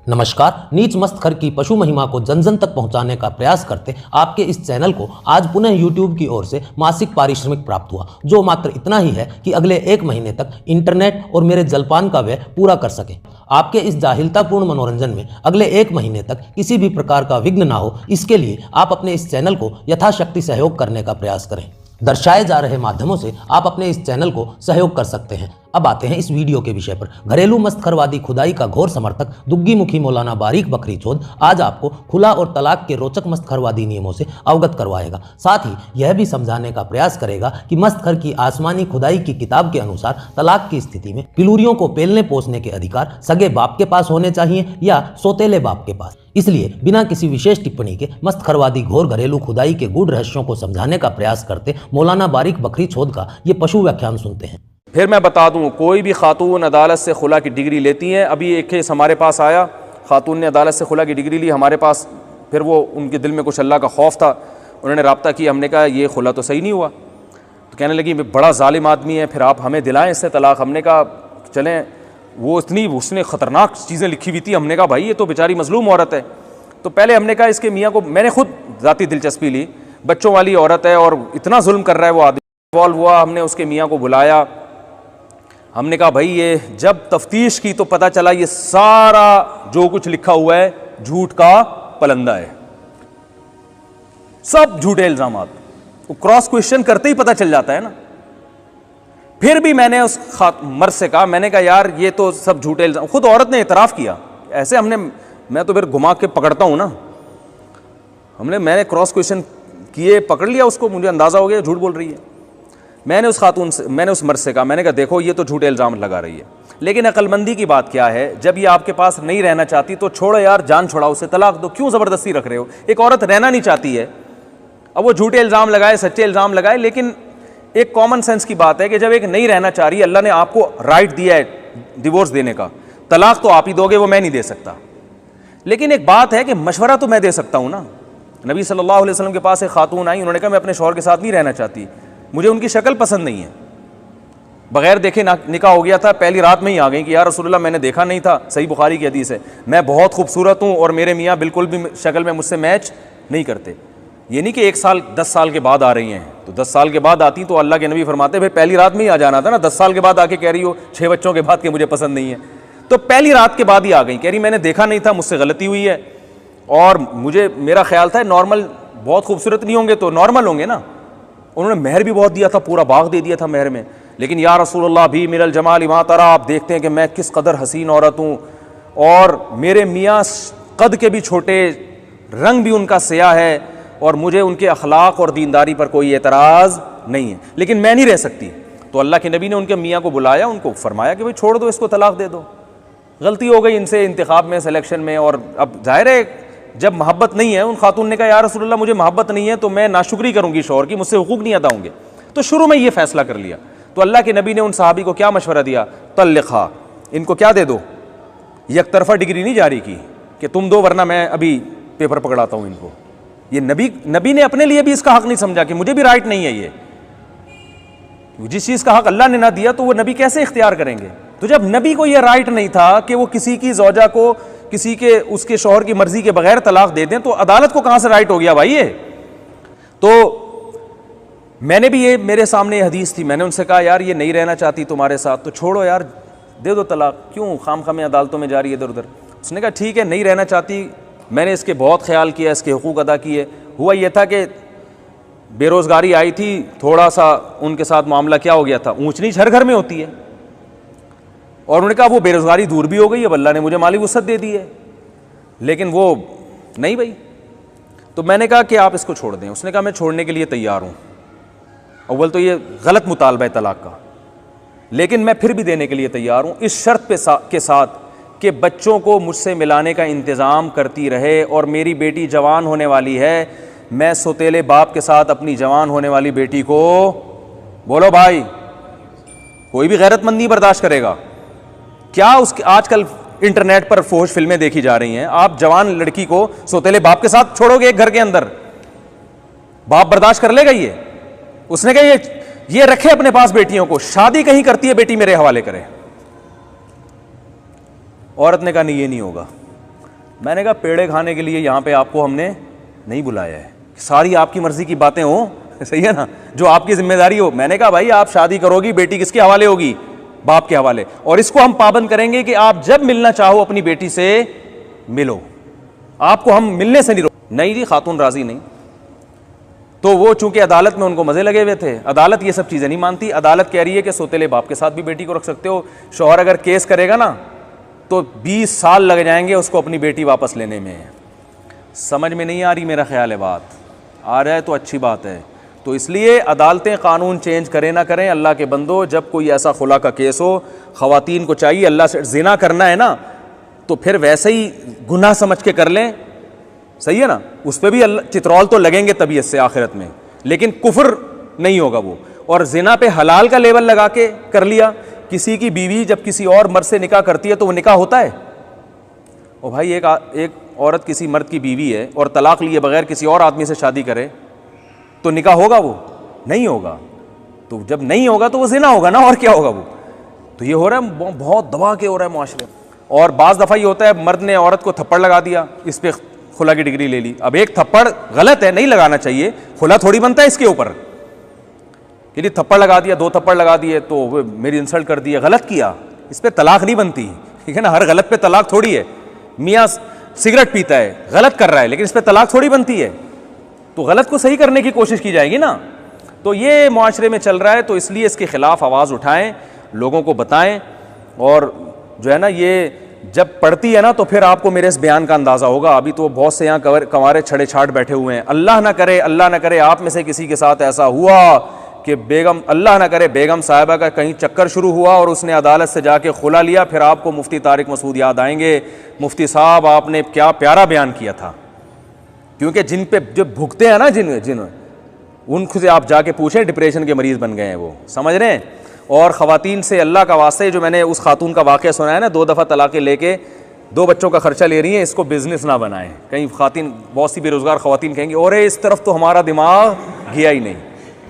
नमस्कार। नीच मस्त खर की पशु महिमा को जन जन तक पहुंचाने का प्रयास करते आपके इस चैनल को आज पुनः YouTube की ओर से मासिक पारिश्रमिक प्राप्त हुआ, जो मात्र इतना ही है कि अगले 1 महीने तक इंटरनेट और मेरे जलपान का व्यय पूरा कर सके। आपके इस जाहिलतापूर्ण मनोरंजन में अगले 1 महीने तक किसी भी प्रकार का विघ्न ना हो, इसके लिए आप अपने इस चैनल को यथाशक्ति सहयोग करने का प्रयास करें। दर्शाए जा रहे माध्यमों से आप अपने इस चैनल को सहयोग कर सकते हैं। अब आते हैं इस वीडियो के विषय पर। घरेलू मस्तखरवादी खुदाई का घोर समर्थक दुग्गी मुखी मौलाना बारीक बकरी चौध आज आपको खुला और तलाक के रोचक मस्तखरवादी नियमों से अवगत करवाएगा। साथ ही यह भी समझाने का प्रयास करेगा कि मस्तखर की आसमानी खुदाई की किताब के अनुसार तलाक की स्थिति में पिलूरियों को पेलने पोसने के अधिकार सगे बाप के पास होने चाहिए या सोतेले बाप के पास। इसलिए बिना किसी विशेष टिप्पणी के मस्तखरवादी घोर घरेलू खुदाई के गूढ़ रहस्यों को समझाने का प्रयास करते मौलाना बारीक बकरी चौध का ये पशु व्याख्यान सुनते हैं। फिर मैं बता दूं, कोई भी खातून अदालत से खुला की डिग्री लेती हैं। अभी एक केस हमारे पास आया, खातून ने अदालत से खुला की डिग्री ली हमारे पास। फिर वो उनके दिल में कुछ अल्लाह का खौफ था, उन्होंने रब्ता किया। हमने कहा ये खुला तो सही नहीं हुआ, तो कहने लगी बड़ा जालिम आदमी है, फिर आप हमें दिलाएं इससे तलाक। हमने कहा चलें, वो इतनी उसने ख़तरनाक चीज़ें लिखी हुई थी। हमने कहा भाई ये तो बेचारी मजलूम औरत है। तो पहले हमने कहा इसके मियाँ को, मैंने खुद ज़ाती दिलचस्पी ली, बच्चों वाली औरत है और इतना जुल्म कर रहा है वो आदमी। इन्वॉल्व हुआ, हमने उसके मियाँ को बुलाया। हमने कहा भाई ये जब तफ्तीश की तो पता चला ये सारा जो कुछ लिखा हुआ है झूठ का पलंदा है, सब झूठे इल्जामात। तो क्रॉस क्वेश्चन करते ही पता चल जाता है ना। फिर भी मैंने उस मर्द से कहा, मैंने कहा यार ये तो सब झूठे इल्जाम। खुद औरत ने इतराफ़ किया ऐसे। मैं तो फिर घुमा के पकड़ता हूं ना। मैंने क्रॉस क्वेश्चन किए, पकड़ लिया उसको, मुझे अंदाज़ा हो गया झूठ बोल रही है। मैंने उस मर्द से कहा, मैंने कहा देखो ये तो झूठे इल्ज़ाम लगा रही है, लेकिन अक्लमंदी की बात क्या है, जब ये आपके पास नहीं रहना चाहती तो छोड़ो यार, जान छोड़ाओ, उसे तलाक दो। क्यों ज़बरदस्ती रख रहे हो? एक औरत रहना नहीं चाहती है, अब वो झूठे इल्ज़ाम लगाए, सच्चे इल्ज़ाम लगाए, लेकिन एक कॉमन सेंस की बात है कि जब एक नहीं रहना चाह रही, अल्लाह ने आपको राइट दिया है डिवोर्स देने का, तलाक तो आप ही दोगे, वो मैं नहीं दे सकता। लेकिन एक बात है कि मशवरा तो मैं दे सकता हूँ ना। नबी सल्लल्लाहु अलैहि वसल्लम के पास एक खातून आई, उन्होंने कहा मैं अपने शौहर के साथ नहीं रहना चाहती, मुझे उनकी शक्ल पसंद नहीं है। बगैर देखे निकाह हो गया था, पहली रात में ही आ गई कि यार रसूलुल्लाह मैंने देखा नहीं था, सही बुखारी की हदीस है, मैं बहुत खूबसूरत हूँ और मेरे मियाँ बिल्कुल भी शक्ल में मुझसे मैच नहीं करते। ये नहीं कि 1 साल 10 साल के बाद आ रही हैं, तो 10 साल के बाद आती तो अल्लाह के नबी फरमाते भाई पहली रात में ही आ जाना था ना। 10 साल के बाद आके कह रही हो 6 बच्चों के बाद कि मुझे पसंद नहीं है, तो पहली रात के बाद ही आ गई। कह रही मैंने देखा नहीं था, मुझसे गलती हुई है और मेरा ख्याल था नॉर्मल, बहुत खूबसूरत नहीं होंगे तो नॉर्मल होंगे ना। उन्होंने महर भी बहुत दिया था, पूरा बाग दे दिया था महर में। लेकिन या रसूलुल्लाह भी मिनल जमाल मा तरा, आप देखते हैं कि मैं किस कदर हसीन औरत हूँ और मेरे मियाँ कद के भी छोटे, रंग भी उनका स्याह है और मुझे उनके अखलाक और दीनदारी पर कोई एतराज़ नहीं है, लेकिन मैं नहीं रह सकती। तो अल्लाह के नबी ने उनके मियाँ को बुलाया, उनको फरमाया कि भाई छोड़ दो इसको, तलाक दे दो। गलती हो गई इनसे इंतखाब में, सिलेक्शन में, और अब जाहिर है जब मोहब्बत नहीं है, उन खातून ने कहा या रसूलुल्लाह मुझे मोहब्बत नहीं है तो मैं नाशुक्री करूंगी शौहर की, मुझसे हुकूक नहीं अदा होंगे। तो शुरू में ये फैसला कर लिया। तो अल्लाह के नबी ने उन सहाबी को क्या मशवरा दिया? तल्लिखा, इनको क्या दे दो, एक तरफा डिग्री नहीं जारी की कि तुम दो वरना मैं अभी पेपर पकड़ाता हूँ इनको। ये नबी ने अपने लिए भी इसका हक नहीं समझा कि मुझे भी राइट नहीं है ये। जिस चीज़ का हक अल्लाह ने ना दिया तो वो नबी कैसे इख्तियार करेंगे? तो जब नबी को यह राइट नहीं था कि वो किसी की ज़ौजा को किसी के उसके शौहर की मर्जी के बगैर तलाक दे दें, तो अदालत को कहां से राइट हो गया भाई ये? तो मैंने भी, ये मेरे सामने हदीस थी, मैंने उनसे कहा यार ये नहीं रहना चाहती तुम्हारे साथ तो छोड़ो यार, दे दो तलाक, क्यों खाम अदालतों में जा रही है इधर उधर। उसने कहा ठीक है नहीं रहना चाहती, मैंने इसके बहुत ख्याल किया, इसके हुकूक अदा किए। हुआ यह था कि बेरोज़गारी आई थी, थोड़ा सा उनके साथ मामला क्या हो गया था, ऊंच नीच हर घर में होती है, और उन्होंने कहा वो बेरोज़गारी दूर भी हो गई, अब अल्लाह ने मुझे माली वुसअत दे दी है, लेकिन वो नहीं भाई। तो मैंने कहा कि आप इसको छोड़ दें। उसने कहा मैं छोड़ने के लिए तैयार हूँ। अव्वल तो ये गलत मुतालबा है तलाक का, लेकिन मैं फिर भी देने के लिए तैयार हूँ इस शर्त के साथ कि बच्चों को मुझसे मिलाने का इंतज़ाम करती रहे, और मेरी बेटी जवान होने वाली है, मैं सोतेले बाप के साथ अपनी जवान होने वाली बेटी को, बोलो भाई, कोई भी गैरतमंद नहीं बर्दाश्त करेगा। क्या उसके आजकल इंटरनेट पर फोश फिल्में देखी जा रही हैं, आप जवान लड़की को सोतेले बाप के साथ छोड़ोगे एक घर के अंदर, बाप बर्दाश्त कर लेगा ये? उसने कहा ये रखे अपने पास बेटियों को, शादी कहीं करती है बेटी मेरे हवाले करे। औरत ने कहा नहीं ये नहीं होगा। मैंने कहा पेड़े खाने के लिए यहां पे आपको हमने नहीं बुलाया है, सारी आपकी मर्जी की बातें हो, सही है ना, जो आपकी जिम्मेदारी हो। मैंने कहा भाई आप शादी करोगी, बेटी किसके हवाले होगी? बाप के हवाले। और इसको हम पाबंद करेंगे कि आप जब मिलना चाहो अपनी बेटी से मिलो, आपको हम मिलने से नहीं रोक। नहीं जी, खातून राजी नहीं। तो वो चूंकि अदालत में उनको मजे लगे हुए थे, अदालत ये सब चीजें नहीं मानती। अदालत कह रही है कि सौतेले बाप के साथ भी बेटी को रख सकते हो। शौहर अगर केस करेगा ना तो 20 साल लग जाएंगे उसको अपनी बेटी वापस लेने में। समझ में नहीं आ रही मेरा ख्याल है बात? आ रहा है तो अच्छी बात है। तो इसलिए अदालतें कानून चेंज करें ना करें, अल्लाह के बंदो, जब कोई ऐसा खुला का केस हो, ख़वातीन को चाहिए अल्लाह से जिना करना है ना तो फिर वैसे ही गुनाह समझ के कर लें, सही है ना। उस पर भी चित्रौल तो लगेंगे तबीयत से आखिरत में, लेकिन कुफ्र नहीं होगा वो। और जिना पे हलाल का लेवल लगा के कर लिया। किसी की बीवी जब किसी और मर्द से निकाह करती है तो वो निकाह होता है? ओ भाई, एक औरत किसी मर्द की बीवी है और तलाक लिए बगैर किसी और आदमी से शादी करे तो निकाह होगा? वो नहीं होगा। तो जब नहीं होगा तो वो जिना होगा ना, और क्या होगा वो। तो ये हो रहा है, बहुत दबा के हो रहा है माशरे। और बाज़ दफ़ा ये होता है मर्द ने औरत को थप्पड़ लगा दिया, इस पर खुला की डिग्री ले ली। अब एक थप्पड़ गलत है, नहीं लगाना चाहिए, खुला थोड़ी बनता है इसके ऊपर। यदि थप्पड़ लगा दिया, 2 थप्पड़ लगा दिए तो वो मेरी इंसल्ट कर दिया, गलत किया, इस पर तलाक नहीं बनती, ठीक है ना। हर गलत पे तलाक थोड़ी है। मियाँ सिगरेट पीता है, गलत कर रहा है, लेकिन इस पर तलाक थोड़ी बनती है। तो गलत को सही करने की कोशिश की जाएगी ना। तो ये मुआशरे में चल रहा है, तो इसलिए इसके खिलाफ आवाज़ उठाएं, लोगों को बताएं। और जो है ना, ये जब पढ़ती है ना तो फिर आपको मेरे इस बयान का अंदाज़ा होगा। अभी तो बहुत से यहाँ कंवारे छड़े छाट बैठे हुए हैं। अल्लाह ना करे आप में से किसी के साथ ऐसा हुआ कि बेगम, अल्लाह ना करे, बेगम साहिबा का कहीं चक्कर शुरू हुआ और उसने अदालत से जाके खुला लिया, फिर आपको मुफ्ती तारिक मसूद याद आएंगे। मुफ्ती साहब, आपने क्या प्यारा बयान किया था। क्योंकि जिन पे जो भुगते हैं ना, जिन उनको से आप जाके पूछें, डिप्रेशन के मरीज़ बन गए हैं वो, समझ रहे हैं। और ख़वातीन से अल्लाह का वास्ते, जो मैंने उस खातून का वाक़या सुना है ना, 2 दफ़ा तलाक़ें लेके 2 बच्चों का खर्चा ले रही हैं, इसको बिज़नेस ना बनाएं। कहीं खातून, बहुत सी बेरोज़गार ख़वातीन कहेंगी और इस तरफ तो हमारा दिमाग गया ही नहीं।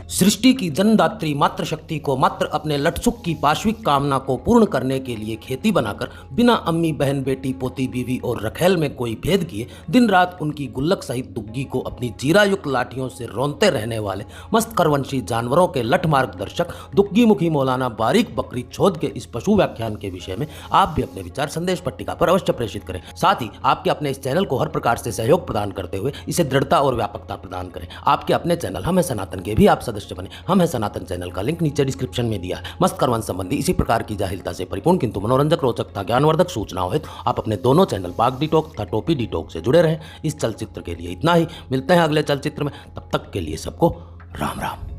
सृष्टि की जन्मदात्री मातृशक्ति को मात्र अपने लटसुख की पाश्विक कामना को पूर्ण करने के लिए खेती बनाकर बिना अम्मी, बहन, बेटी, पोती, बीवी और रखेल में कोई भेद किए दिन रात उनकी गुल्लक सहित दुग्गी को अपनी जीरायुक्त लाठियों से रौनते रहने वाले मस्त करवंशी जानवरों के लठ मार्गदर्शक दुग्गी मुखी मौलाना बारीक बकरी छोद के इस पशु व्याख्यान के विषय में आप भी अपने विचार संदेश पट्टिका पर अवश्य प्रेषित करें। साथ ही आपके अपने इस चैनल को हर प्रकार से सहयोग प्रदान करते हुए इसे दृढ़ता और व्यापकता प्रदान करें। आपके अपने चैनल हम हैं सनातन के भी आप सदस्य बने। हम हैं सनातन चैनल का लिंक नीचे डिस्क्रिप्शन में दिया है। मस्त करवन संबंधी इसी प्रकार की जाहिलता से परिपूर्ण किंतु मनोरंजक, रोचक तथा ज्ञानवर्धक सूचनाओं हेतु आप अपने दोनों चैनल बाग डिटॉक तथा टोपी डिटॉक से जुड़े रहें। इस चलचित्र के लिए इतना ही। मिलते हैं अगले चलचित्र में, तब तक के लिए सबको राम राम।